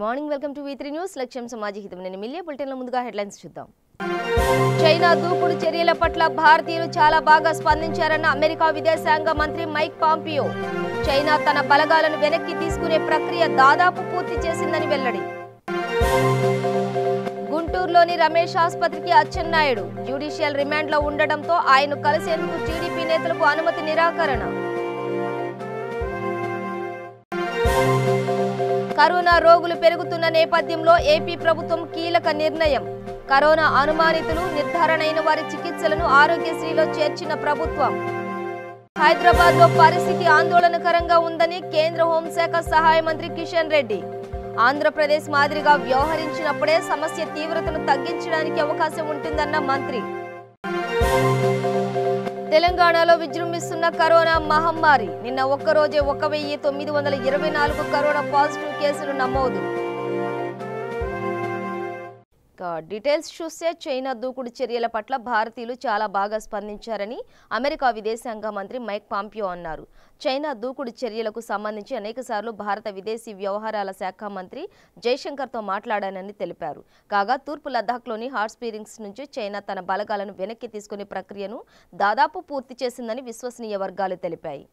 Morning welcome to V3 news లక్ష్యం సమాజ హితం నేను మిలియా బులెటిన్ లో ముందుగా హెడ్లైన్స్ చూద్దాం. చైనా దూకుడు చర్యల పట్ల భారతీయులు చాలా బాగా స్పందించారన్న అమెరికా విదేశాంగ మంత్రి మైక్ పాంపియో. చైనా తన బలగాలను వెనక్కి తీసుకునే ప్రక్రియ దాదాపు పూర్తి చేసిందని వెల్లడి. గుంటూరులోని రమేష్ ఆసుపత్రికి అచ్చెన్నాయుడు జ్యుడిషియల్ రిమాండ్లో ఉండడంతో ఆయన్ను కలిసేందుకు టీడీపీ నేతలకు అనుమతి నిరాకరణ. కరోనా రోగులు పెరుగుతున్న నేపథ్యంలో ఏపీ ప్రభుత్వం కీలక నిర్ణయం. కరోనా అనుమానితులు నిర్ధారణైన వారి చికిత్సలను ఆరోగ్యశ్రీలో చేర్చిన ప్రభుత్వం. హైదరాబాద్ లో పరిస్థితి ఆందోళనకరంగా ఉందని కేంద్ర హోంశాఖ సహాయ మంత్రి కిషన్ రెడ్డి. ఆంధ్రప్రదేశ్ మాదిరిగా వ్యవహరించినప్పుడే సమస్య తీవ్రతను తగ్గించడానికి అవకాశం ఉంటుందన్న మంత్రి. తెలంగాణలో విజృంభిస్తున్న కరోనా మహమ్మారి. నిన్న ఒక్కరోజే 1924 కరోనా పాజిటివ్ కేసులు నమోదు. డీటెయిల్స్ చూస్తే చైనా దూకుడు చర్యల పట్ల భారతీయులు చాలా బాగా స్పందించారని అమెరికా విదేశాంగ మంత్రి మైక్ పాంపియో అన్నారు. చైనా దూకుడు చర్యలకు సంబంధించి అనేకసార్లు భారత విదేశీ వ్యవహారాల శాఖ మంత్రి జైశంకర్తో మాట్లాడానని తెలిపారు. కాగా తూర్పు లద్దాఖ్లోని హాట్ స్ప్రింగ్స్ నుంచి చైనా తన బలగాలను వెనక్కి తీసుకునే ప్రక్రియను దాదాపు పూర్తి చేసిందని విశ్వసనీయ వర్గాలు తెలిపాయి.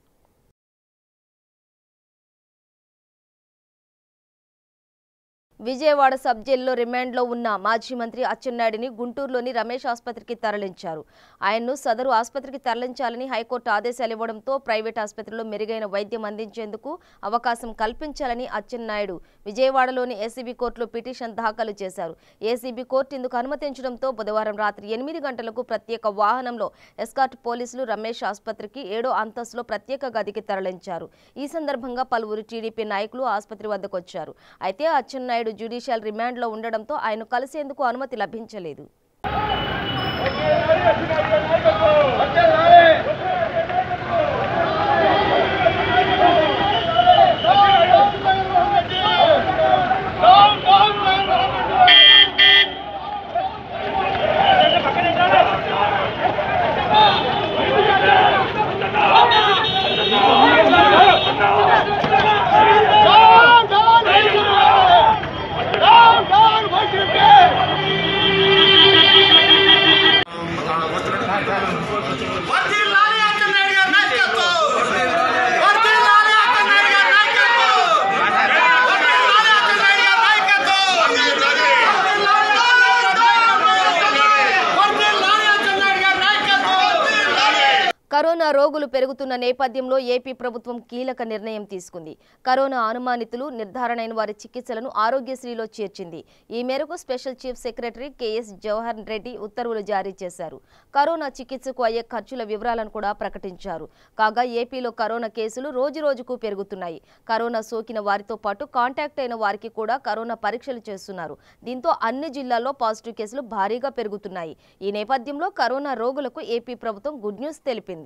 విజయవాడ సబ్ జైల్లో రిమాండ్లో ఉన్న మాజీ మంత్రి అచ్చెన్నాయుడిని గుంటూరులోని రమేష్ ఆసుపత్రికి తరలించారు. ఆయన్ను సదరు ఆసుపత్రికి తరలించాలని హైకోర్టు ఆదేశాలు ఇవ్వడంతో ప్రైవేట్ ఆసుపత్రిలో మెరుగైన వైద్యం అందించేందుకు అవకాశం కల్పించాలని అచ్చెన్నాయుడు విజయవాడలోని ఏసీబీ కోర్టులో పిటిషన్ దాఖలు చేశారు. ఏసీబీ కోర్టు ఇందుకు అనుమతించడంతో బుధవారం రాత్రి 8 గంటలకు ప్రత్యేక వాహనంలో ఎస్కార్ట్ పోలీసులు రమేష్ ఆసుపత్రికి 7వ అంతస్తులో ప్రత్యేక గదికి తరలించారు. ఈ సందర్భంగా పలువురు టీడీపీ నాయకులు ఆసుపత్రి వద్దకు వచ్చారు. అయితే అచ్చెన్నాయుడు జ్యుడిషియల్ రిమాండ్లో ఉండడంతో ఆయన కలిసేందుకు అనుమతి లభించలేదు. కరోనా రోగులు పెరుగుతున్న నేపథ్యంలో ఏపీ ప్రభుత్వం కీలక నిర్ణయం తీసుకుంది. కరోనా అనుమానితులు నిర్ధారణైన వారి చికిత్సలను ఆరోగ్యశ్రీలో చేర్చింది. ఈ మేరకు special chief secretary K S Jawahar Reddy ఉత్తర్వులు జారీ చేశారు. కరోనా చికిత్సకు అయ్యే ఖర్చుల వివరాలను కూడా ప్రకటించారు. కాగా ఏపీలో కరోనా కేసులు రోజురోజుకు పెరుగుతున్నాయి. కరోనా సోకిన వారితో పాటు కాంటాక్ట్ అయిన వారికి కూడా కరోనా పరీక్షలు చేస్తున్నారు. దీంతో అన్ని జిల్లాల్లో పాజిటివ్ కేసులు భారీగా పెరుగుతున్నాయి. ఈ నేపథ్యంలో కరోనా రోగులకు ఏపీ ప్రభుత్వం గుడ్ న్యూస్ తెలిపింది.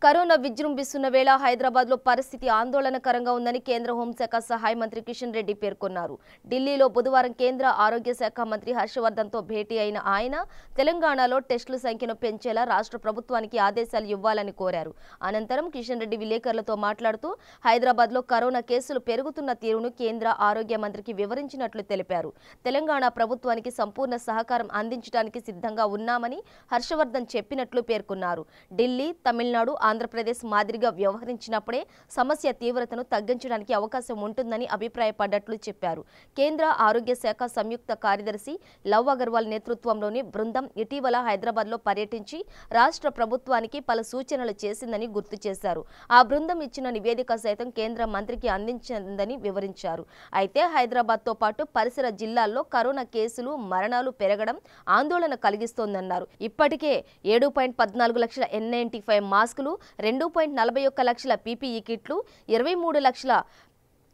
కరోనా విజృంభిస్తున్న వేళ హైదరాబాద్ లో పరిస్థితి ఆందోళనకరంగా ఉందని కేంద్ర హోంశాఖ సహాయ మంత్రి కిషన్ రెడ్డి పేర్కొన్నారు. ఢిల్లీలో బుధవారం కేంద్ర ఆరోగ్య శాఖ మంత్రి హర్షవర్ధన్ తో భేటీ అయిన ఆయన తెలంగాణలో టెస్టుల సంఖ్యను పెంచేలా రాష్ట్ర ప్రభుత్వానికి ఆదేశాలు ఇవ్వాలని కోరారు. అనంతరం కిషన్ రెడ్డి విలేకరులతో మాట్లాడుతూ హైదరాబాద్ లో కరోనా కేసులు పెరుగుతున్న తీరును కేంద్ర ఆరోగ్య మంత్రికి వివరించినట్లు తెలిపారు. తెలంగాణ ప్రభుత్వానికి సంపూర్ణ సహకారం అందించడానికి సిద్ధంగా ఉన్నామని హర్షవర్ధన్ చెప్పినట్లు పేర్కొన్నారు. ఢిల్లీ, తమిళనాడు, ఆంధ్రప్రదేశ్ మాదిరిగా వ్యవహరించినప్పుడే సమస్య తీవ్రతను తగ్గించడానికి అవకాశం ఉంటుందని అభిప్రాయపడ్డట్లు చెప్పారు. కేంద్ర ఆరోగ్య శాఖ సంయుక్త కార్యదర్శి లవ్ అగర్వాల్ నేతృత్వంలోని బృందం ఇటీవల హైదరాబాద్లో పర్యటించి రాష్ట్ర ప్రభుత్వానికి పలు సూచనలు చేసిందని గుర్తు చేశారు. ఆ బృందం ఇచ్చిన నివేదిక సైతం కేంద్ర మంత్రికి అందించిందని వివరించారు. అయితే హైదరాబాద్తో పాటు పరిసర జిల్లాల్లో కరోనా కేసులు, మరణాలు పెరగడం ఆందోళన కలిగిస్తోందన్నారు. ఇప్పటికే 7.14 లక్షల N95 మాస్కులు, 2.41 లక్షల PPE కిట్లు, 23 లక్షల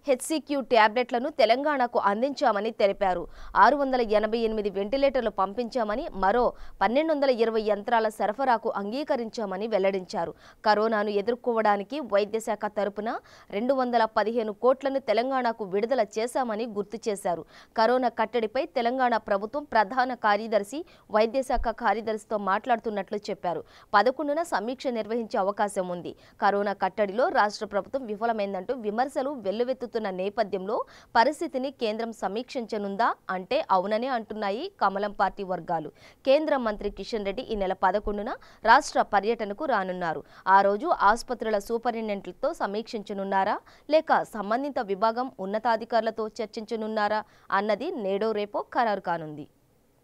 హెచ్సిక్యూ ట్యాబ్లెట్లను తెలంగాణకు అందించామని తెలిపారు. 688 వెంటిలేటర్లు పంపించామని, మరో 1220 యంత్రాల సరఫరాకు అంగీకరించామని వెల్లడించారు. కరోనాను ఎదుర్కోవడానికి వైద్య శాఖ తరపున 215 కోట్లను తెలంగాణకు విడుదల చేశామని గుర్తు చేశారు. కరోనా కట్టడిపై తెలంగాణ ప్రభుత్వం ప్రధాన కార్యదర్శి, వైద్య శాఖ కార్యదర్శితో మాట్లాడుతున్నట్లు చెప్పారు. 11న సమీక్ష నిర్వహించే అవకాశం ఉంది. కరోనా కట్టడిలో రాష్ట్ర ప్రభుత్వం విఫలమైందంటూ విమర్శలు వెల్లువెత్తుతున్న నేపథ్యంలో పరిస్థితిని కేంద్రం సమీక్షించనుందా అంటే అవుననే అంటున్నాయి కమలం పార్టీ వర్గాలు. కేంద్ర మంత్రి కిషన్ రెడ్డి ఈ నెల 11న రాష్ట్ర పర్యటనకు రానున్నారు. ఆ రోజు ఆసుపత్రుల సూపరింటెండెంట్లతో సమీక్షించనున్నారా, లేక సంబంధిత విభాగం ఉన్నతాధికారులతో చర్చించనున్నారా అన్నది నేడో రేపో ఖరారు కానుంది.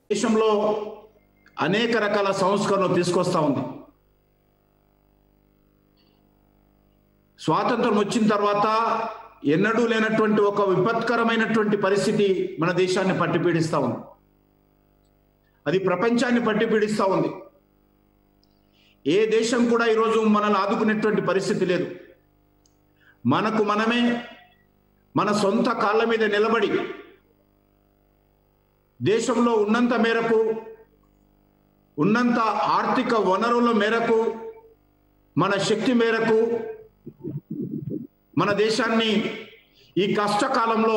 దేశంలో అనేక రకాల సంస్కరణలు తీసుకొస్తా ఉంది. స్వాతంత్రం వచ్చిన తర్వాత ఎన్నడూ లేనటువంటి ఒక విపత్కరమైనటువంటి పరిస్థితి మన దేశాన్ని పట్టిపీడిస్తూ ఉంది. అది ప్రపంచాన్ని పట్టిపీడిస్తూ ఉంది. ఏ దేశం కూడా ఈరోజు మనల్ని ఆదుకునేటువంటి పరిస్థితి లేదు. మనకు మనమే మన సొంత కాళ్ళ మీద నిలబడి దేశంలో ఉన్నంత మేరకు, ఉన్నంత ఆర్థిక వనరుల మేరకు, మన శక్తి మేరకు మన దేశాన్ని ఈ కష్టకాలంలో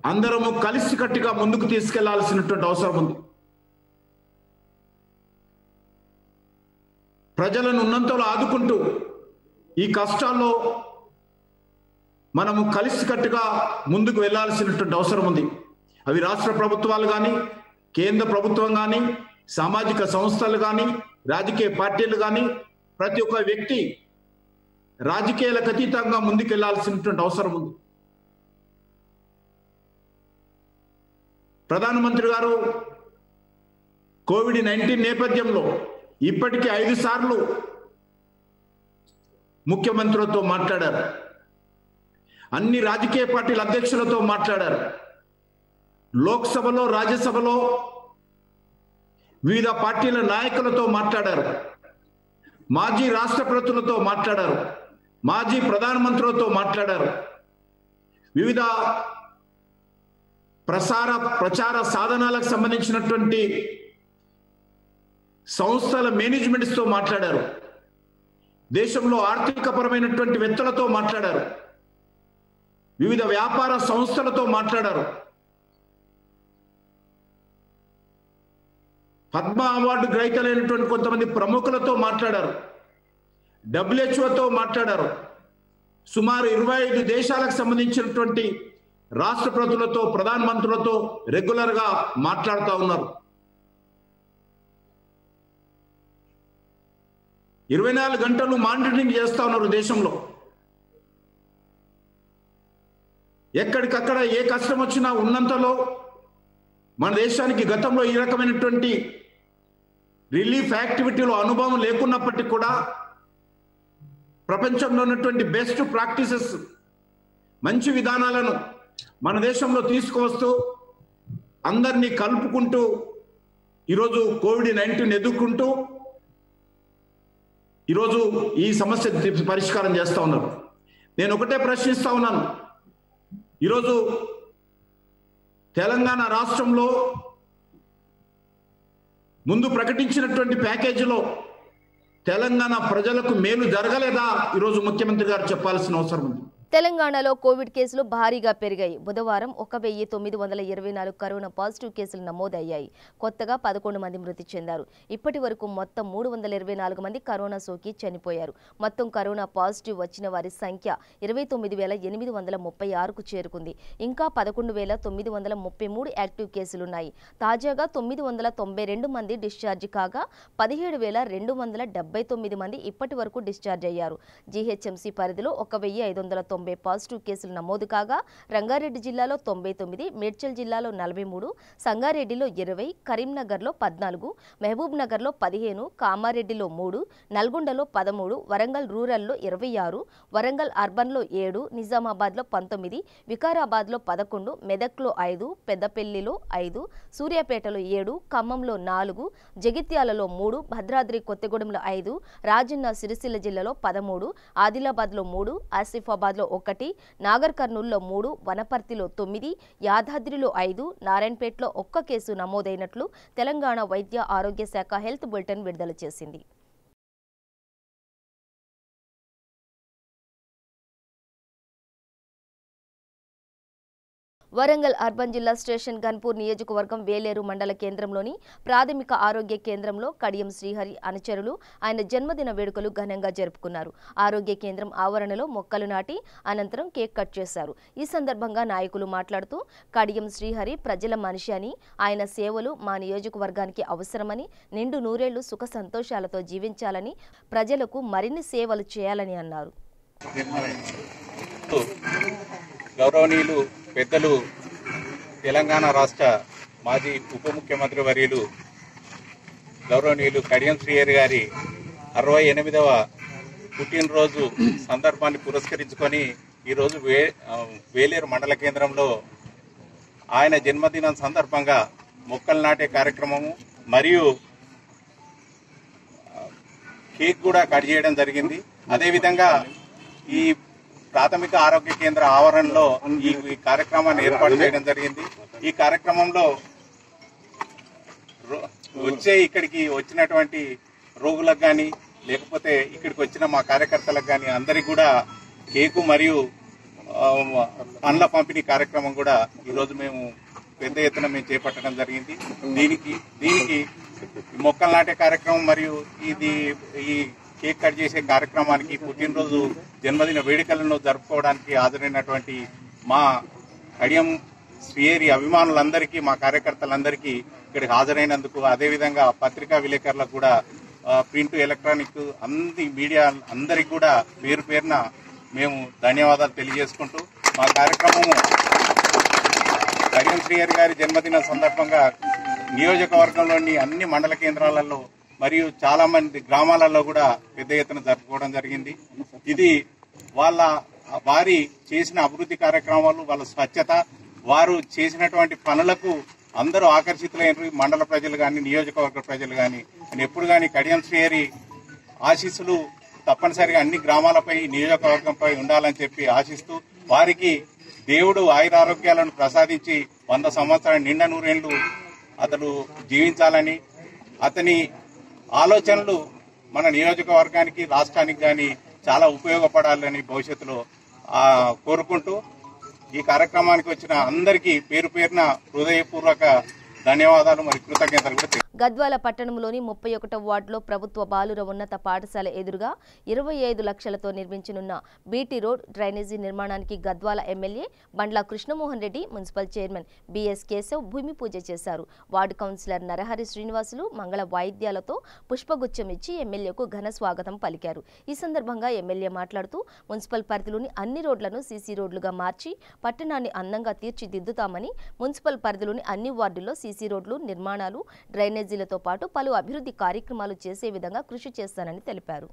అందరము కలిసికట్టుగా ముందుకు తీసుకెళ్లాల్సినటువంటి అవసరం ఉంది. ప్రజలను ఉన్నంతలో ఆదుకుంటూ ఈ కష్టాల్లో మనము కలిసికట్టుగా ముందుకు వెళ్లాల్సినటువంటి అవసరం ఉంది. అవి రాష్ట్ర ప్రభుత్వాలు కానీ, కేంద్ర ప్రభుత్వం కానీ, సామాజిక సంస్థలు కానీ, రాజకీయ పార్టీలు కానీ, ప్రతి ఒక్క వ్యక్తి రాజకీయాలకు అతీతంగా ముందుకెళ్లాల్సినటువంటి అవసరం ఉంది. ప్రధానమంత్రి గారు కోవిడ్-19 నేపథ్యంలో ఇప్పటికే 5 సార్లు ముఖ్యమంత్రులతో మాట్లాడారు. అన్ని రాజకీయ పార్టీల అధ్యక్షులతో మాట్లాడారు. లోక్సభలో, రాజ్యసభలో వివిధ పార్టీల నాయకులతో మాట్లాడారు. మాజీ రాష్ట్రపతులతో మాట్లాడారు. మాజీ ప్రధానమంత్రులతో మాట్లాడారు. వివిధ ప్రచార సాధనాలకు సంబంధించినటువంటి సంస్థల మేనేజ్మెంట్స్తో మాట్లాడారు. దేశంలో ఆర్థికపరమైనటువంటి వేత్తలతో మాట్లాడారు. వివిధ వ్యాపార సంస్థలతో మాట్లాడారు. పద్మ అవార్డు గ్రహీతలైనటువంటి కొంతమంది ప్రముఖులతో మాట్లాడారు. WHOతో మాట్లాడారు. సుమారు 25 దేశాలకు సంబంధించినటువంటి రాష్ట్రపతులతో, ప్రధానమంత్రులతో రెగ్యులర్గా మాట్లాడుతూ ఉన్నారు. 24 గంటలు మానిటరింగ్ చేస్తూ ఉన్నారు. దేశంలో ఎక్కడికక్కడ ఏ కష్టం వచ్చినా ఉన్నంతలో మన దేశానికి గతంలో ఈ రకమైనటువంటి రిలీఫ్ యాక్టివిటీలో అనుభవం లేకున్నప్పటికీ కూడా ప్రపంచంలో ఉన్నటువంటి బెస్ట్ ప్రాక్టీసెస్, మంచి విధానాలను మన దేశంలో తీసుకువస్తూ అందరినీ కలుపుకుంటూ ఈరోజు కోవిడ్-19 ఎదుర్కొంటూ ఈరోజు ఈ సమస్య పరిష్కారం చేస్తూ ఉన్నారు. నేను ఒకటే ప్రశ్నిస్తా ఉన్నాను. ఈరోజు తెలంగాణ రాష్ట్రంలో ముందు ప్రకటించినటువంటి ప్యాకేజీలో తెలంగాణ ప్రజలకు మేలు జరగలేదా? ఈరోజు ముఖ్యమంత్రి గారు చెప్పాల్సిన అవసరం ఉంది. తెలంగాణలో కోవిడ్ కేసులు భారీగా పెరిగాయి. బుధవారం 1924 కరోనా పాజిటివ్ కేసులు నమోదయ్యాయి. కొత్తగా 11 మంది మృతి చెందారు. ఇప్పటి వరకు మొత్తం 324 మంది కరోనా సోకి చనిపోయారు. మొత్తం కరోనా పాజిటివ్ వచ్చిన వారి సంఖ్య 29,836కు చేరుకుంది. ఇంకా 11,933 యాక్టివ్ కేసులున్నాయి. తాజాగా 992 మంది డిశ్చార్జ్ కాగా 17,279 మంది ఇప్పటి వరకు డిశ్చార్జ్ అయ్యారు. జీహెచ్ఎంసీ పరిధిలో 1,590 పాజిటివ్ కేసులు నమోదు కాగా రంగారెడ్డి జిల్లాలో 99, మేడ్చల్ జిల్లాలో 43, సంగారెడ్డిలో 20, కరీంనగర్లో 14, మహబూబ్ నగర్లో 15, కామారెడ్డిలో 3, నల్గొండలో 13, వరంగల్ రూరల్లో 26, వరంగల్ అర్బన్లో 7, నిజామాబాద్లో 19, వికారాబాద్లో 11, మెదక్లో 5, పెద్దపల్లిలో 5, సూర్యాపేటలో 7, ఖమ్మంలో 4, జగిత్యాలలో 3, భద్రాద్రి కొత్తగూడెంలో 5, రాజన్న సిరిసిల్ల జిల్లాలో 13, ఆదిలాబాద్లో 3, ఆసిఫాబాద్లో 1, నాగర్ కర్నూలులో 3, వనపర్తిలో 9, యాదాద్రిలో 5, నారాయణపేటలో 1 కేసు నమోదైనట్లు తెలంగాణ వైద్య ఆరోగ్య శాఖ హెల్త్ బులెటిన్ విడుదల చేసింది. వరంగల్ అర్బన్ జిల్లా స్టేషన్ గన్పూర్ నియోజకవర్గం వేలేరు మండల కేంద్రంలోని ప్రాథమిక ఆరోగ్య కేంద్రంలో కడియం శ్రీహరి అనుచరులు ఆయన జన్మదిన వేడుకలు ఘనంగా జరుపుకున్నారు. ఆరోగ్య కేంద్రం ఆవరణలో మొక్కలు నాటి అనంతరం కేక్ కట్ చేశారు. ఈ సందర్భంగా నాయకులు మాట్లాడుతూ కడియం శ్రీహరి ప్రజల మనిషి అని, ఆయన సేవలు మా నియోజకవర్గానికి అవసరమని, నిండు నూరేళ్లు సుఖ సంతోషాలతో జీవించాలని, ప్రజలకు మరిన్ని సేవలు చేయాలని అన్నారు. గౌరవనీయులు పెద్దలు తెలంగాణ రాష్ట్ర మాజీ ఉప ముఖ్యమంత్రి వర్యులు గౌరవనీయులు కడియం శ్రీహరి గారి 68వ పుట్టినరోజు సందర్భాన్ని పురస్కరించుకొని ఈరోజు వేలేరు మండల కేంద్రంలో ఆయన జన్మదినం సందర్భంగా మొక్కలు నాటే కార్యక్రమము మరియు కేక్ కూడా కట్ చేయడం జరిగింది. అదేవిధంగా ఈ ప్రాథమిక ఆరోగ్య కేంద్ర ఆవరణలో ఈ కార్యక్రమాన్ని ఏర్పాటు చేయడం జరిగింది. ఈ కార్యక్రమంలో ఇక్కడికి వచ్చినటువంటి రోగులకు కానీ లేకపోతే ఇక్కడికి వచ్చిన మా కార్యకర్తలకు కానీ అందరికి కూడా కేకు మరియు పండ్ల పంపిణీ కార్యక్రమం కూడా ఈరోజు మేము పెద్ద ఎత్తున మేము చేపట్టడం జరిగింది. దీనికి మొక్కలు నాటే కార్యక్రమం మరియు ఈ కేక్ కట్ చేసే కార్యక్రమానికి పుట్టినరోజు జన్మదిన వేడుకలను జరుపుకోవడానికి హాజరైనటువంటి మా కడియం శ్రీహరి అభిమానులందరికీ, మా కార్యకర్తలందరికీ ఇక్కడికి హాజరైనందుకు, అదేవిధంగా పత్రికా విలేకరులకు కూడా, ప్రింట్ ఎలక్ట్రానిక్ అన్ని మీడియా అందరికీ కూడా పేరు పేరున మేము ధన్యవాదాలు తెలియజేసుకుంటూ మా కార్యక్రమము కడియం శ్రీహరి గారి జన్మదిన సందర్భంగా నియోజకవర్గంలోని అన్ని మండల కేంద్రాలలో మరియు చాలా మంది గ్రామాలలో కూడా పెద్ద ఎత్తున జరుపుకోవడం జరిగింది. ఇది వారి చేసిన అభివృద్ధి కార్యక్రమాలు, వాళ్ళ స్వచ్ఛత, వారు చేసినటువంటి పనులకు అందరూ ఆకర్షితులైన మండల ప్రజలు కానీ నియోజకవర్గ ప్రజలు కానీ ఎప్పుడు కానీ కడియం శ్రీహరి ఆశీస్సులు తప్పనిసరిగా అన్ని గ్రామాలపై నియోజకవర్గంపై ఉండాలని చెప్పి ఆశిస్తూ వారికి దేవుడు ఆయురారోగ్యాలను ప్రసాదించి 100 సంవత్సరాల నిండా నూరేళ్లు అతడు జీవించాలని, అతని ఆలోచనలు మన నియోజకవర్గానికి రాష్ట్రానికి కానీ చాలా ఉపయోగపడాలని భవిష్యత్తులో కోరుకుంటూ ఈ కార్యక్రమానికి వచ్చిన అందరికీ పేరు పేరున హృదయపూర్వక ధన్యవాదాలు మరియు కృతజ్ఞతలు కూడా. గద్వాల పట్టణంలోని 31వ వార్డులో ప్రభుత్వ బాలుర ఉన్నత పాఠశాల ఎదురుగా 25 లక్షలతో నిర్మించనున్న బీటీ రోడ్ డ్రైనేజీ నిర్మాణానికి Gadwal MLA Bandla Krishnamohan Reddy, municipal chairman BS Keshav భూమి పూజ చేశారు. వార్డు కౌన్సిలర్ నరహరి శ్రీనివాసులు మంగళ వాయిద్యాలతో పుష్పగుచ్చం ఇచ్చి ఎమ్మెల్యేకు ఘన స్వాగతం పలికారు. ఈ సందర్భంగా ఎమ్మెల్యే మాట్లాడుతూ మున్సిపల్ పరిధిలోని అన్ని రోడ్లను సీసీ రోడ్లుగా మార్చి పట్టణాన్ని అందంగా తీర్చిదిద్దుతామని, మున్సిపల్ పరిధిలోని అన్ని వార్డుల్లో సీసీ రోడ్లు నిర్మాణాలు, డ్రైనేజీలతో పాటు పలు అభివృద్ధి కార్యక్రమాలు చేసే విధంగా కృషి చేస్తానని తెలిపారు.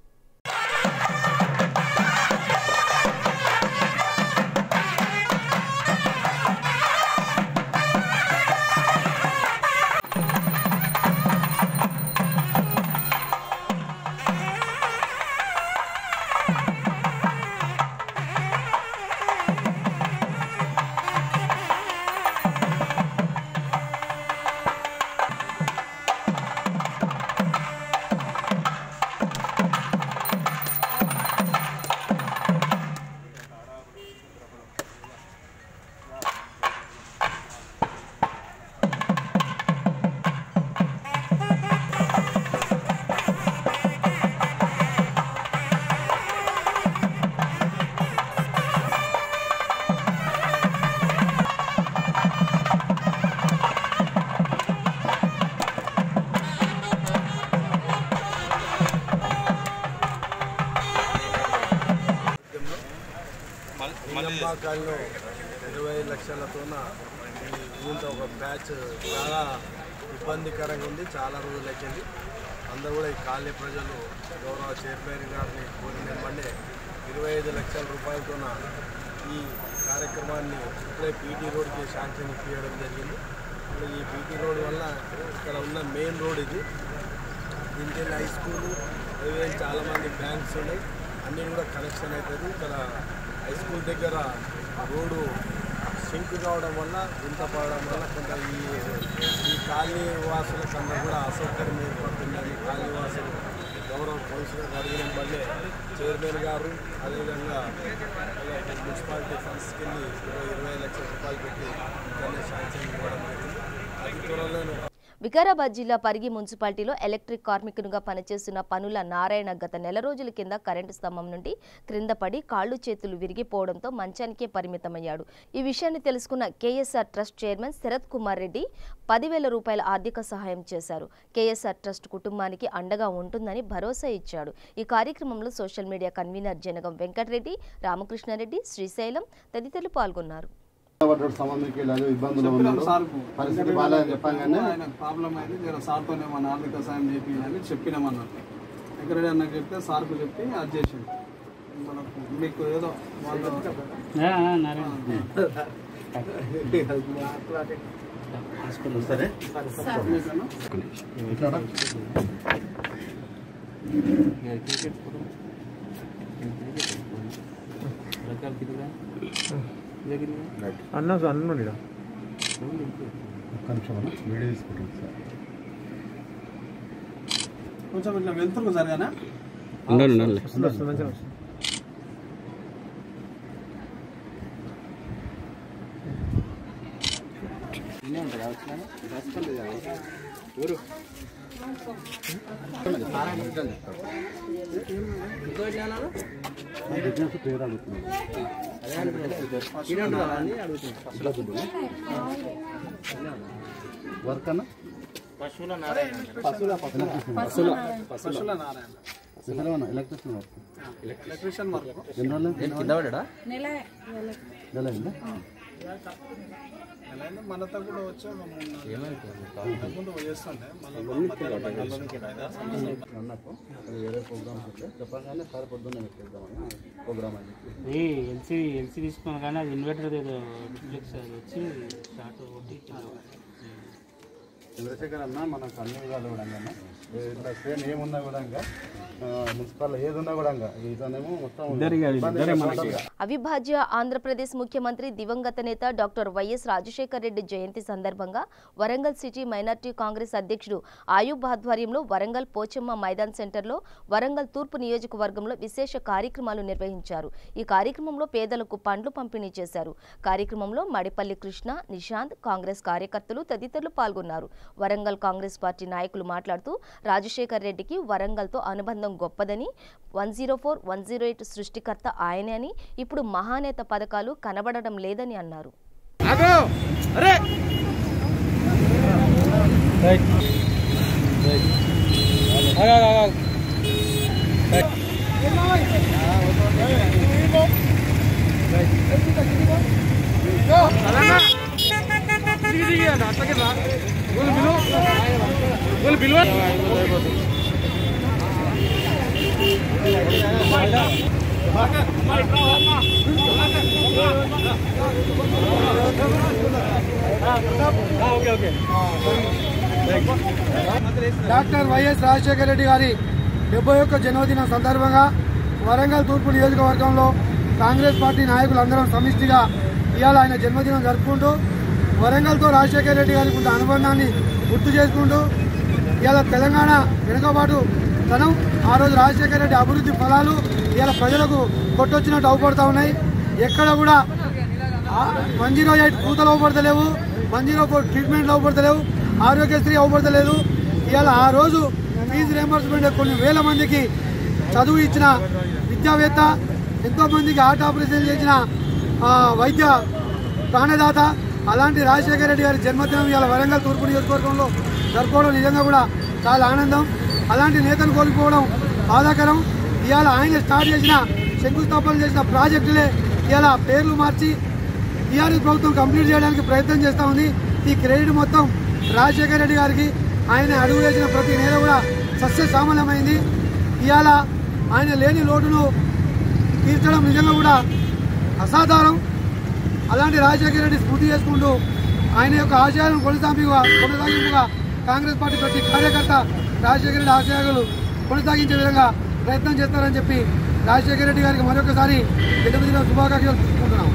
నియామకాల్లో 25 లక్షలతోన ఇంత ఒక బ్యాచ్ చాలా ఇబ్బందికరంగా ఉంది. చాలా రోజులైంది. అందరూ కూడా ఈ కాలనీ ప్రజలు గౌరవ చైర్మన్ గారిని కోరినమంటే 25 లక్షల రూపాయలతోన ఈ కార్యక్రమాన్ని ఇప్పుడే పీటీ రోడ్కి శాంక్షన్ ఇప్పించడం జరిగింది. ఈ పీటీ రోడ్ వల్ల ఇక్కడ ఉన్న మెయిన్ రోడ్ ఇది. దీనికి హై స్కూలు, చాలామంది బ్యాంక్స్ ఉన్నాయి, అన్నీ కూడా కనెక్షన్ అవుతుంది. ఇక్కడ హై స్కూల్ దగ్గర రోడ్డు సింక్ కావడం వల్ల గుంత పడడం వల్ల కొంత ఈ కాలనీ వాసులకన్నా కూడా అసౌకర్యం ఏర్పడుతుందని కాలనీ వాసులు గౌరవ కౌన్సిలర్ అడిగిన వల్లే చైర్మన్ గారు అదేవిధంగా మున్సిపాలిటీ ఫండ్స్కి వెళ్ళి 20 లక్షల రూపాయలు పెట్టి ఇక్కడనే శాంక్షన్ ఇవ్వడం జరిగింది. అతి త్వరలోనే వికారాబాద్ జిల్లా పరిగి మున్సిపాలిటీలో ఎలక్ట్రిక్ కార్మికునిగా పనిచేస్తున్న పనుల నారాయణ గత నెల రోజుల కింద కరెంటు స్తంభం నుండి క్రింద పడి కాళ్లు చేతులు విరిగిపోవడంతో మంచానికే పరిమితమయ్యాడు. ఈ విషయాన్ని తెలుసుకున్న KSR trust chairman Sarath Kumar Reddy 10,000 రూపాయల ఆర్థిక సహాయం చేశారు. కేఎస్ఆర్ ట్రస్ట్ కుటుంబానికి అండగా ఉంటుందని భరోసా ఇచ్చాడు. ఈ కార్యక్రమంలో social media convenor Janagam Venkatareddy, Ramakrishnareddy, Srisailam తదితరులు పాల్గొన్నారు. పరిస్థితి బాగాలేదని చెప్పాగానే ఆయన ప్రాబ్లం అయింది, నేను సార్తోనే మన ఆర్థిక సాయం చేయించాలని చెప్పినామన్నట్టు. వెంకరెడ్డి అన్నకు చెప్తే సార్కు చెప్పి అది చేసింది. మనకు మీకు ఏదో వాళ్ళు సరే అన్న అన్న వీడియో తీసుకుంటాం సార్. కొంచెం ఇట్లా వెళ్తురు సరిగానా వర్క్ అన్న పశువుల Narayana electrician work electrician work మనతో కూడా వచ్చా చేస్తుండే అన్నకు వేరే ప్రోగ్రామ్స్ వస్తే చెప్పగానే సార్ పొద్దున్నే పెట్టేద్దామని ప్రోగ్రామ్ అని ఎల్సీ తీసుకున్నాను కానీ అది ఇన్వర్టర్ ఏదో రిఫ్లెక్స్ అది వచ్చి స్టార్ట్ ఒకటి చంద్రశేఖర్ అన్న మనకు అన్ని విధాలు కూడా ఇట్లా ట్రైన్ ఏమున్నా కూడా మున్సిపల్ ఏది ఉన్నా కూడా ఇతనేమో మొత్తం. అవిభాజ్య ఆంధ్రప్రదేశ్ ముఖ్యమంత్రి దివంగత నేత డాక్టర్ వైఎస్ రాజశేఖర్ రెడ్డి జయంతి సందర్భంగా వరంగల్ సిటీ మైనార్టీ కాంగ్రెస్ అధ్యక్షుడు ఆయూబ్ ఆధ్వర్యంలో వరంగల్ పోచమ్మ మైదాన్ సెంటర్లో వరంగల్ తూర్పు నియోజకవర్గంలో విశేష కార్యక్రమాలు నిర్వహించారు. ఈ కార్యక్రమంలో పేదలకు పండ్లు పంపిణీ చేశారు. కార్యక్రమంలో మడిపల్లి కృష్ణ, నిశాంత్, కాంగ్రెస్ కార్యకర్తలు తదితరులు పాల్గొన్నారు. వరంగల్ కాంగ్రెస్ పార్టీ నాయకులు మాట్లాడుతూ రాజశేఖర్ రెడ్డికి వరంగల్తో అనుబంధం గొప్పదని, 104, 108 సృష్టికర్త ఆయనే అని, ఇప్పుడు మహానేత పథకాలు కనబడడం లేదని అన్నారు. డాక్టర్ వైఎస్ రాజశేఖర రెడ్డి గారి 71వ జన్మదినం సందర్భంగా వరంగల్ తూర్పు నియోజకవర్గంలో కాంగ్రెస్ పార్టీ నాయకులందరం సమిష్టిగా ఇవాళ ఆయన జన్మదినం జరుపుకుంటూ వరంగల్తో రాజశేఖర రెడ్డి గారికి ఉన్న అనుబంధాన్ని గుర్తు చేసుకుంటూ ఇవాళ తెలంగాణ వెనుకబాటు తనం, ఆ రోజు రాజశేఖర రెడ్డి అభివృద్ధి ఫలాలు ఇవాళ ప్రజలకు కొట్టొచ్చినట్టు అవపడతా ఉన్నాయి. ఎక్కడ కూడా 108 కూతలు అవపడతలేవు, 104 ట్రీట్మెంట్లు అవపడతలేవు, ఆరోగ్యశ్రీ అవపడతలేదు. ఇవాళ ఆ రోజు ఫీజు రియంబర్స్మెంట్ కొన్ని వేల మందికి చదువు ఇచ్చిన విద్యావేత్త, ఎంతో మందికి హార్ట్ ఆపరేషన్ చేసిన వైద్య ప్రాణదాత, అలాంటి రాజశేఖర రెడ్డి గారి జన్మదినం ఇవాళ వరంగల్ తూర్పు నియోజకవర్గంలో జరుపుకోవడం నిజంగా కూడా చాలా ఆనందం. అలాంటి నేతను కోల్పోవడం బాధాకరం. ఇవాళ ఆయన స్టార్ట్ చేసిన, శంకుస్థాపన చేసిన ప్రాజెక్టులే ఇవాళ పేర్లు మార్చి టీఆర్ఎస్ ప్రభుత్వం కంప్లీట్ చేయడానికి ప్రయత్నం చేస్తూ ఉంది. ఈ క్రెడిట్ మొత్తం రాజశేఖర రెడ్డి గారికి. ఆయన అడుగు వేసిన ప్రతి నేల కూడా సస్యశ్యామలమైంది. ఇవాళ ఆయన లేని లోటును తీర్చడం నిజంగా కూడా అసాధారం. అలాంటి రాజశేఖర రెడ్డి స్మృతి చేసుకుంటూ ఆయన యొక్క ఆశయాలను కొనసాగింపుగా కాంగ్రెస్ పార్టీ ప్రతి కార్యకర్త రాజశేఖర రెడ్డి ఆశయాలు కొనసాగించే విధంగా ప్రయత్నం చేస్తారని చెప్పి రాజశేఖర రెడ్డి గారికి మరొకసారి జన్మదిన శుభాకాంక్షలు తెలుపుకుంటున్నాం.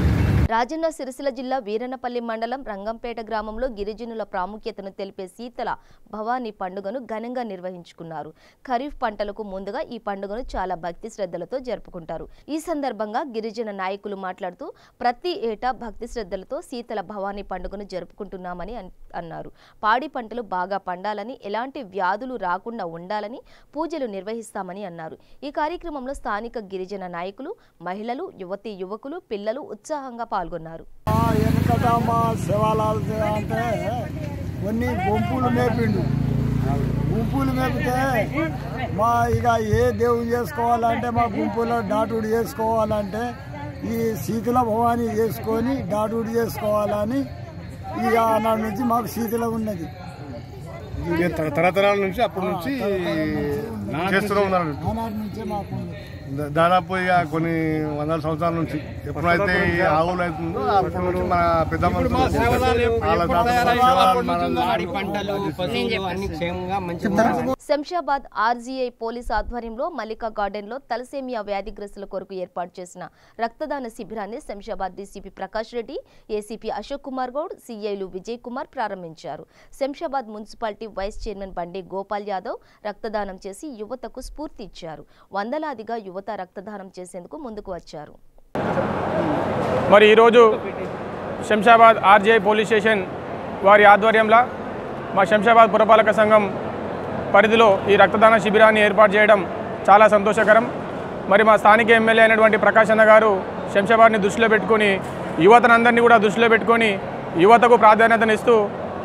రాజన్న సిరిసిల్ల జిల్లా వీరనపల్లి మండలం రంగంపేట గ్రామంలో గిరిజనుల ప్రాముఖ్యతను తెలిపే శీతల భవానీ పండుగను ఘనంగా నిర్వహించుకున్నారు. ఖరీఫ్ పంటలకు ముందుగా ఈ పండుగను చాలా భక్తి శ్రద్ధలతో జరుపుకుంటారు. ఈ సందర్భంగా గిరిజన నాయకులు మాట్లాడుతూ ప్రతి ఏటా భక్తి శ్రద్ధలతో శీతల భవానీ పండుగను జరుపుకుంటున్నామని అన్నారు. పాడి పంటలు బాగా పండాలని, ఎలాంటి వ్యాధులు రాకుండా ఉండాలని పూజలు నిర్వహిస్తామని అన్నారు. ఈ కార్యక్రమంలో స్థానిక గిరిజన నాయకులు, మహిళలు, యువతీ యువకులు, పిల్లలు ఉత్సాహంగా పాల్గొన్నారు. అంటే కొన్ని గుంపులు మేపిండు. గుంపులు మేపితే మా ఇక ఏ దేవుడు చేసుకోవాలంటే మా గుంపులో డాటుడు చేసుకోవాలంటే ఈ శీతల భవానీ చేసుకొని డాటుడు చేసుకోవాలని ఇక ఆనాడు నుంచి మాకు శీతల ఉన్నది. తరతరాల నుంచి అప్పటి నుంచి చేస్తూనే ఉన్నారు. ఆనాటి నుంచే మాకు దాదాపు ఇక కొన్ని వందల సంవత్సరాల నుంచి ఎప్పుడైతే ఆవులు అవుతుందో అప్పటి నుంచి మన పెద్ద శంషాబాద్ ఆర్జీఐ పోలీస్ ఆధ్వర్యంలో మల్లికా గార్డెన్ లో తలసేమియా వ్యాధిగ్రస్తుల కొరకు ఏర్పాటు చేసిన రక్తదాన శిబిరాన్ని శంషాబాద్ డీసీపీ ప్రకాష్ రెడ్డి, ఏసీపీ అశోక్ కుమార్ గౌడ్, సీఐలు విజయ్ కుమార్ ప్రారంభించారు. శంషాబాద్ మున్సిపాలిటీ వైస్ చైర్మన్ బండి గోపాల్ యాదవ్ రక్తదానం చేసి యువతకు స్ఫూర్తి ఇచ్చారు. వందలాదిగా యువత రక్తదానం చేసేందుకు ముందుకు వచ్చారు. మరి ఈరోజు శంషాబాద్ ఆర్జీఐ పోలీస్ స్టేషన్ వారి ఆధ్వర్యంలో మా శంషాబాద్ పురపాలక సంఘం పరిధిలో ఈ రక్తదాన శిబిరాన్ని ఏర్పాటు చేయడం చాలా సంతోషకరం. మరి మా స్థానిక ఎమ్మెల్యే అయినటువంటి ప్రకాష్ అన్న గారు శంషాబాద్ని దృష్టిలో పెట్టుకొని యువతనందరినీ కూడా దృష్టిలో పెట్టుకొని యువతకు ప్రాధాన్యతనిస్తూ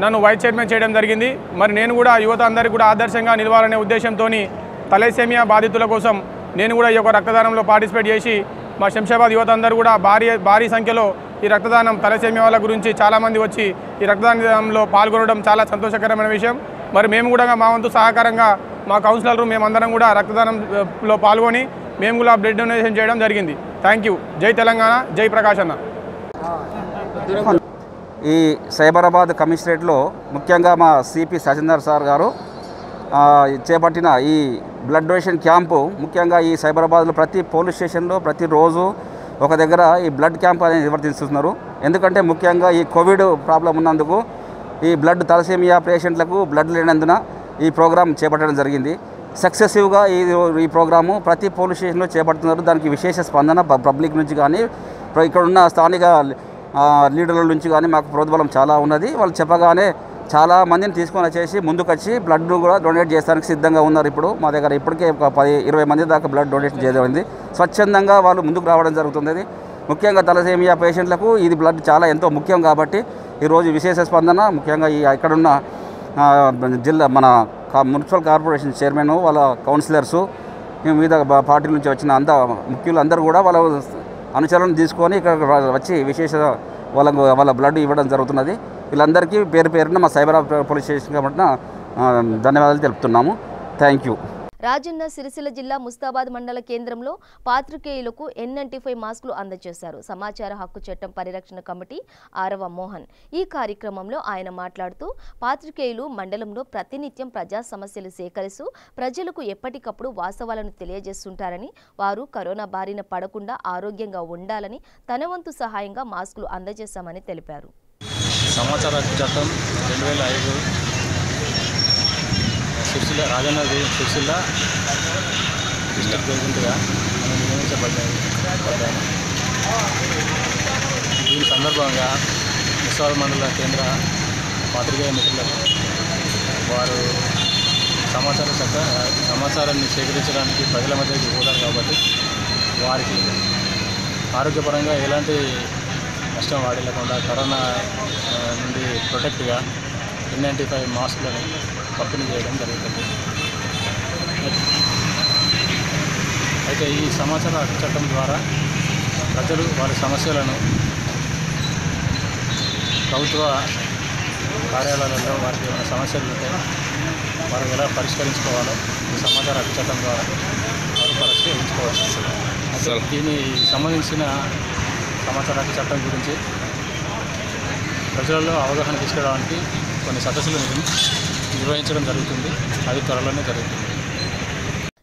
నన్ను వైస్ చైర్మన్ చేయడం జరిగింది. మరి నేను కూడా యువత అందరికీ కూడా ఆదర్శంగా నిలవాలనే ఉద్దేశంతో తలసేమియా బాధితుల కోసం నేను కూడా ఈ యొక్క రక్తదానంలో పార్టిసిపేట్ చేసి మా శంషాబాద్ యువత అందరూ కూడా భారీ సంఖ్యలో ఈ రక్తదానం తలసేమియా వాళ్ళ గురించి చాలామంది వచ్చి ఈ రక్తదానంలో పాల్గొనడం చాలా సంతోషకరమైన విషయం. మరి మేము కూడా మా వంతు సహకారంగా మా కౌన్సిలర్లు మేమందరం కూడా రక్తదానంలో పాల్గొని మేము కూడా బ్లడ్ డొనేషన్ చేయడం జరిగింది. Thank you. జై తెలంగాణ, జై ప్రకాష్ అన్న. ఈ సైబరాబాద్ కమిషనరేట్లో ముఖ్యంగా మా సిపి సచిందర్ సార్ గారు చేపట్టిన ఈ బ్లడ్ డొనేషన్ క్యాంపు ముఖ్యంగా ఈ సైబరాబాద్లో ప్రతి పోలీస్ స్టేషన్లో ప్రతిరోజు ఒక దగ్గర ఈ బ్లడ్ క్యాంప్ అనేది నిర్వర్తిస్తున్నారు. ఎందుకంటే ముఖ్యంగా ఈ కోవిడ్ ప్రాబ్లం ఉన్నందుకు ఈ బ్లడ్ తలసేమియా పేషెంట్లకు బ్లడ్ లేనందున ఈ ప్రోగ్రాం చేపట్టడం జరిగింది. సక్సెసివ్గా ఈ ప్రోగ్రాము ప్రతి పోలీస్ స్టేషన్లో చేపడుతున్నారు. దానికి విశేష స్పందన పబ్లిక్ నుంచి కానీ ఇక్కడ ఉన్న స్థానిక లీడర్ల నుంచి కానీ మాకు ప్రోద్బలం చాలా ఉన్నది. వాళ్ళు చెప్పగానే చాలా మందిని తీసుకొని వచ్చేసి ముందుకొచ్చి బ్లడ్ కూడా డొనేట్ చేయడానికి సిద్ధంగా ఉన్నారు. ఇప్పుడు మా దగ్గర ఇప్పటికే ఒక 10-20 మంది దాకా బ్లడ్ డొనేట్ చేయడం స్వచ్ఛందంగా వాళ్ళు ముందుకు రావడం జరుగుతుంది. ముఖ్యంగా తలసేమియా పేషెంట్లకు ఇది బ్లడ్ చాలా ఎంతో ముఖ్యం కాబట్టి ఈరోజు విశేష స్పందన ముఖ్యంగా ఈ ఇక్కడున్న జిల్లా మన మున్సిపల్ కార్పొరేషన్ చైర్మన్ వాళ్ళ కౌన్సిలర్సు వివిధ పార్టీల నుంచి వచ్చిన ముఖ్యులు అందరూ కూడా వాళ్ళ అనుచరులను తీసుకొని ఇక్కడ వచ్చి విశేష వాళ్ళ బ్లడ్ ఇవ్వడం జరుగుతున్నది. వీళ్ళందరికీ పేరు పేరున మా సైబరాబాద్ పోలీస్ స్టేషన్ కాబట్టి ధన్యవాదాలు తెలుపుతున్నాము. Thank you. రాజన్న సిరిసిల్ల జిల్లా ముస్తాబాద్ మండల కేంద్రంలో పాత్రికేయులకు N95 మాస్కులు అందజేశారు. సమాచార హక్కు చట్టం పరిరక్షణ కమిటీ ఆరవ మోహన్ ఈ కార్యక్రమంలో ఆయన మాట్లాడుతూ పాత్రికేయులు మండలంలో ప్రతినిత్యం ప్రజా సమస్యలు సేకరిస్తూ ప్రజలకు ఎప్పటికప్పుడు వాస్తవాలను తెలియజేస్తుంటారని, వారు కరోనా బారిన పడకుండా ఆరోగ్యంగా ఉండాలని తన వంతు సహాయంగా మాస్కులు అందజేశామని తెలిపారు. సమాచార హక్కు చట్టం 2005 సిరిసిల్ల రాజన్న సిరిసిల్ల డిస్ట్రిక్ట్ ప్రెసిడెంట్గా మనం నియమించబడ్డాను. దీని సందర్భంగా ముస్తాబాద్ మండల కేంద్ర పాత్రికేయ మిత్రులకు వారు సమాచారాన్ని సేకరించడానికి ప్రజల మధ్యకి పోతారు కాబట్టి వారికి ఆరోగ్యపరంగా ఎలాంటి నష్టం వాడలేకుండా కరోనా నుండి ప్రొటెక్ట్గా N95 మాస్కులను పంపిణీ చేయడం జరుగుతుంది. అయితే ఈ సమాచార హక్కు చట్టం ద్వారా ప్రజలు వారి సమస్యలను ప్రభుత్వ కార్యాలయాలలో వారికి ఏమైనా సమస్యలు ఉంటే వారు ఎలా పరిష్కరించుకోవాలో ఈ సమాచార హక్కు చట్టం ద్వారా వారు పరిష్కరించుకోవచ్చు. అయితే దీనికి సంబంధించిన సమాచార హక్కు చట్టం గురించి ప్రజలలో అవగాహన తీసుకురావడానికి కొన్ని సదస్సులు నిర్వహించడం జరుగుతుంది. అది త్వరలోనే జరుగుతుంది.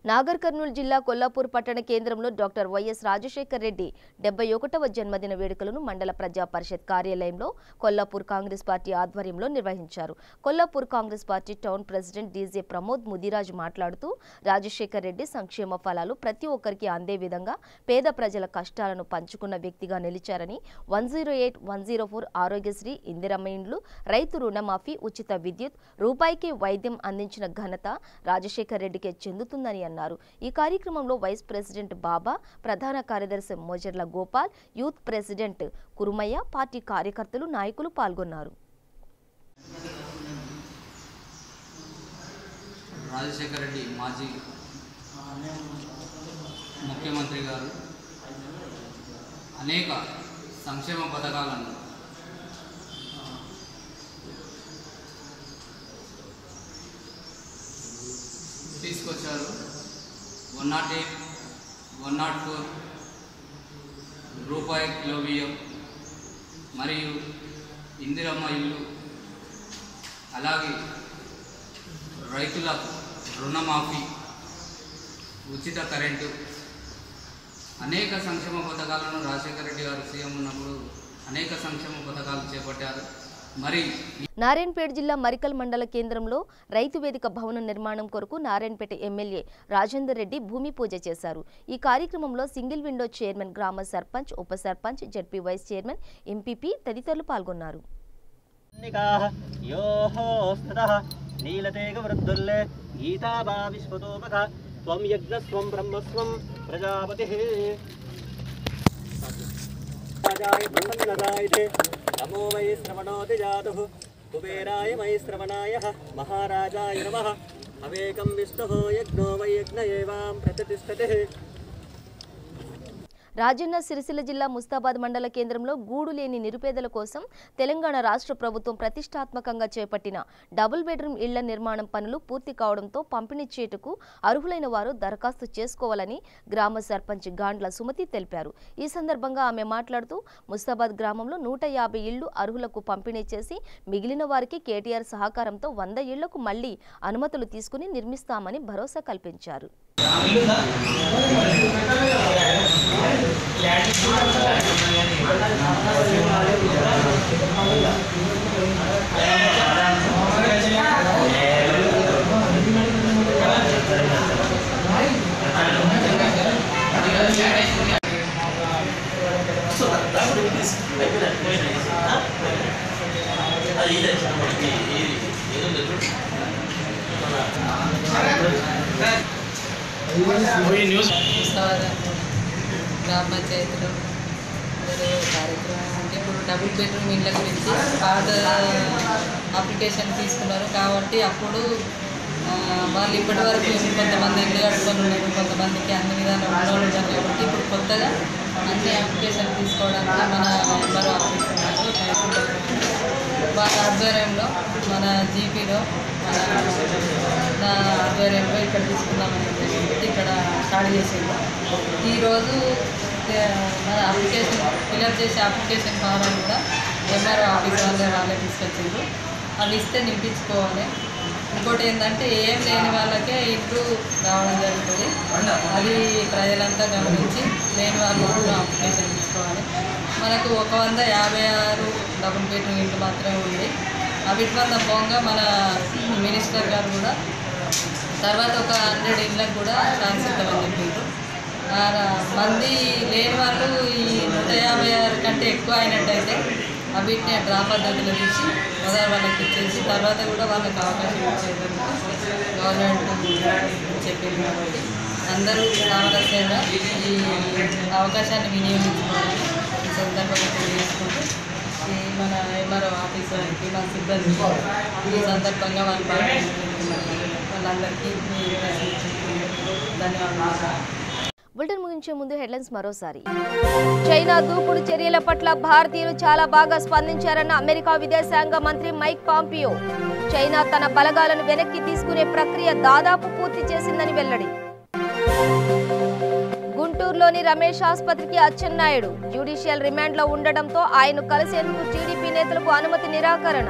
నాగర్ కర్నూలు జిల్లా కొల్లాపూర్ పట్టణ కేంద్రంలో డాక్టర్ వైఎస్ రాజశేఖర్ రెడ్డి 71వ జన్మదిన వేడుకలను మండల ప్రజా పరిషత్ కార్యాలయంలో కొల్లాపూర్ కాంగ్రెస్ పార్టీ ఆధ్వర్యంలో నిర్వహించారు. Kollapur Congress party town president DJ Pramod Mudiraj మాట్లాడుతూ రాజశేఖర్ రెడ్డి సంక్షేమ ఫలాలు ప్రతి ఒక్కరికి అందే విధంగా పేద ప్రజల కష్టాలను పంచుకున్న వ్యక్తిగా నిలిచారని 108, 104 ఆరోగ్యశ్రీ, ఇందిరమ్మ ఇండ్లు, రైతు రుణమాఫీ, ఉచిత విద్యుత్, రూపాయికి వైద్యం అందించిన ఘనత రాజశేఖర్ రెడ్డికే చెందుతుందని అన్నారు. ఈ కార్యక్రమంలో వైస్ ప్రెసిడెంట్ బాబా, ప్రధాన కార్యదర్శి Mojarla Gopal, youth president Kurumayya, party కార్యకర్తలు, నాయకులు పాల్గొన్నారు. రాజశేఖర్ రెడ్డి మాజీ ముఖ్యమంత్రి గారు అనేక సంక్షేమ పథకాలను తీసుకొచ్చారు. 108, 104 రూపాయి కిలో బియ్యం మరియు ఇందిరమ్మ ఇల్లు, అలాగే రైతుల రుణమాఫీ, ఉచిత కరెంటు, అనేక సంక్షేమ పథకాలను రాజశేఖర రెడ్డి గారు సీఎం ఉన్నప్పుడు అనేక సంక్షేమ పథకాలు చేపట్టారు. మరి నారాయణపేట జిల్లా మరికల్ మండల కేంద్రంలో రైతు వేదిక భవన నిర్మాణం కొరకు నారాయణపేట ఎమ్మెల్యే రాజేందర్ రెడ్డి భూమి పూజ చేశారు. ఈ కార్యక్రమంలో సింగిల్ విండో చైర్మన్, గ్రామ సర్పంచ్, ఉప sarpanch, ZP vice chairman, MPP తదితరులు పాల్గొన్నారు. नमो वै श्रवणोति जातुः कुबेराय वै श्रवणाय महाराजाय नमः अवेकं विष्णुः यज्ञो वै यज्ञ एवां प्रतिष्ठते. రాజన్న సిరిసిల్ల జిల్లా ముస్తాబాద్ మండల కేంద్రంలో గూడు లేని నిరుపేదల కోసం తెలంగాణ రాష్ట్ర ప్రభుత్వం ప్రతిష్టాత్మకంగా చేపట్టిన డబుల్ బెడ్రూమ్ ఇళ్ల నిర్మాణం పనులు పూర్తి కావడంతో పంపిణీ చేటుకు అర్హులైన వారు దరఖాస్తు చేసుకోవాలని గ్రామ సర్పంచ్ గాండ్ల సుమతి తెలిపారు. ఈ సందర్భంగా ఆమె మాట్లాడుతూ ముస్తాబాద్ గ్రామంలో 150 ఇళ్లు అర్హులకు పంపిణీ చేసి మిగిలిన వారికి కేటీఆర్ సహకారంతో 100 ఇళ్లకు మళ్లీ అనుమతులు తీసుకుని నిర్మిస్తామని భరోసా కల్పించారు. గ్రామ పంచాయతీలో కార్యక్రమం అంటే ఇప్పుడు డబుల్ బెడ్రూమ్ ఇళ్ళ గురించి పాత అప్లికేషన్ తీసుకున్నారు కాబట్టి అప్పుడు వాళ్ళు ఇప్పటి వరకు కొంతమంది ఇల్లు కట్టుకొని ఉన్నారు, కొంతమందికి అన్ని విధాలు ఉండవు కాబట్టి ఇప్పుడు కొత్తగా అన్ని అప్లికేషన్ తీసుకోవడానికి మన ఎంఆర్ఓ ఆఫీస్ ఉన్నారు. వాళ్ళ ఆధ్వర్యంలో మన జీపీలో నా ఆధ్వర్యంలో ఇక్కడ తీసుకుందామని చెప్పేసి ఇక్కడ స్టార్ట్ చేసేది. ఈరోజు మన అప్లికేషన్ ఫిల్అప్ చేసే అప్లికేషన్ ఫారం కూడా ఎంఆర్ఓ ఆఫీస్ వాళ్ళే తీసుకొచ్చిండ్రు. అవి ఇస్తే నింపించుకోవాలి. ఇంకోటి ఏంటంటే ఏం లేని వాళ్ళకే ఇల్లు రావడం జరుగుతుంది. అది ప్రజలంతా గమనించి లేని వాళ్ళు కూడా అప్లికేషన్ తీసుకోవాలి. మనకు 156 డబుల్ బెడ్రూమ్ ఇల్లు మాత్రమే ఉంది. వీటి వల్ల పోగా మన మినిస్టర్ గారు కూడా తర్వాత ఒక 100 ఇళ్ళకు కూడా ఛాన్స్ ఇద్దామని చెప్పిండ్రు. మంది లేని వాళ్ళు ఈ 156 కంటే ఎక్కువ అయినట్టయితే వీటిని డ్రా పద్ధతిలో తీసి మొదటి వాళ్ళకి ఇచ్చేసి తర్వాత కూడా వాళ్ళకి అవకాశం ఇచ్చేందుకు గవర్నమెంట్ చెప్పింది. కాబట్టి అందరూ సామరస్యంగా ఈ అవకాశాన్ని వినియోగించుకోవాలని ఈ సందర్భంగా తెలియజేసుకుంటూ మన ఎంఆర్ఓ ఆఫీసర్కి మా సిబ్బంది ఈ సందర్భంగా వాళ్ళందరికీ ధన్యవాదాలు. బులెటిన్ ముగించే ముందు హెడ్లైన్స్ మరోసారి. చైనా దూకుడు చర్యల పట్ల భారతీయులు చాలా బాగా స్పందించారన్న అమెరికా విదేశాంగ మంత్రి మైక్ పాంపియో. చైనా తన బలగాలను వెనక్కి తీసుకునే ప్రక్రియ దాదాపు పూర్తి చేసిందని వెల్లడి. గుంటూరులోని రమేష్ ఆసుపత్రికి అచ్చెన్నాయుడు జ్యుడిషియల్ రిమాండ్లో ఉండడంతో ఆయన్ను కలిసేందుకు టీడీపీ నేతలకు అనుమతి నిరాకరణ.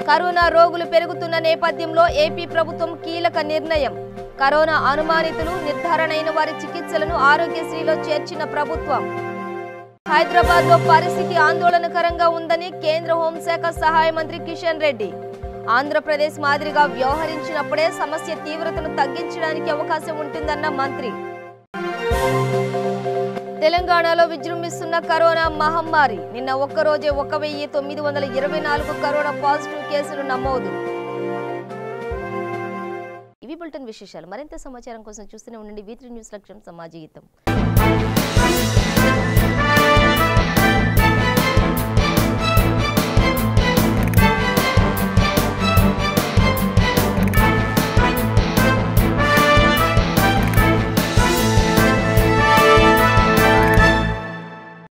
కరోనా రోగులు పెరుగుతున్న నేపథ్యంలో ఏపీ ప్రభుత్వం కీలక నిర్ణయం. కరోనా అనుమానితులు నిర్ధారణైన వారి చికిత్సలను ఆరోగ్యశ్రీలో చేర్చిన ప్రభుత్వం. హైదరాబాద్ లో పరిస్థితి ఆందోళనకరంగా ఉందని కేంద్ర హోంశాఖ సహాయ మంత్రి కిషన్ రెడ్డి. ఆంధ్రప్రదేశ్ మాదిరిగా వ్యవహరించినప్పుడే సమస్య తీవ్రతను తగ్గించడానికి అవకాశం ఉంటుందన్న మంత్రి. తెలంగాణలో విజృంభిస్తున్న కరోనా మహమ్మారి. నిన్న ఒక్కరోజే 1924 కరోనా పాజిటివ్ కేసులు నమోదు. ఇవి బులెటిన్ విశేషాలు. మరింత సమాచారం కోసం చూస్తూనే ఉండండి V3 న్యూస్ లక్ష్యం సమాజ గీతం.